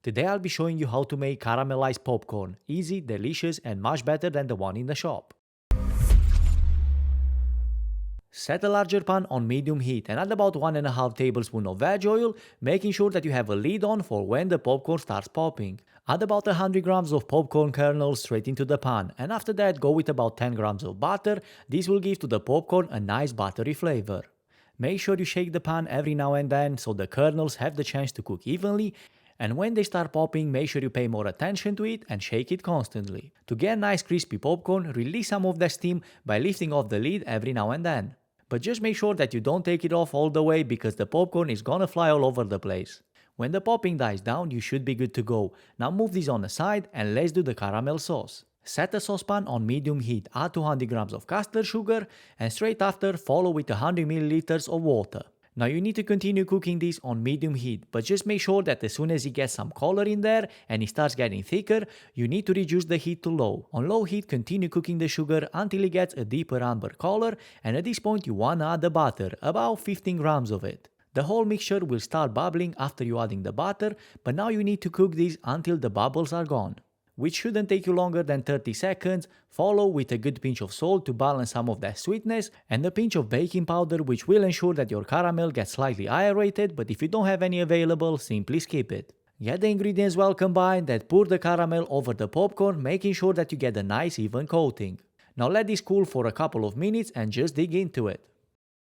Today I'll be showing you how to make caramelized popcorn. Easy, delicious and much better than the one in the shop. Set a larger pan on medium heat and add about 1.5 tablespoons of veg oil, making sure that you have a lid on for when the popcorn starts popping. Add about 100 grams of popcorn kernels straight into the pan, and after that go with about 10 grams of butter. This will give to the popcorn a nice buttery flavor. Make sure you shake the pan every now and then so the kernels have the chance to cook evenly, and when they start popping, make sure you pay more attention to it and shake it constantly. To get nice crispy popcorn, release some of the steam by lifting off the lid every now and then. But just make sure that you don't take it off all the way because the popcorn is gonna fly all over the place. When the popping dies down, you should be good to go. Now move this on the side and let's do the caramel sauce. Set a saucepan on medium heat, add 200 grams of custard sugar, and straight after follow with 100 milliliters of water. Now you need to continue cooking this on medium heat, but just make sure that as soon as it gets some color in there and it starts getting thicker, you need to reduce the heat to low. On low heat, continue cooking the sugar until it gets a deeper amber color, and at this point you wanna add the butter, about 15 grams of it. The whole mixture will start bubbling after you adding the butter, but now you need to cook this until the bubbles are gone, which shouldn't take you longer than 30 seconds. Follow with a good pinch of salt to balance some of that sweetness, and a pinch of baking powder, which will ensure that your caramel gets slightly higher rated, but if you don't have any available, simply skip it. Get the ingredients well combined and pour the caramel over the popcorn, making sure that you get a nice even coating. Now let this cool for a couple of minutes and just dig into it.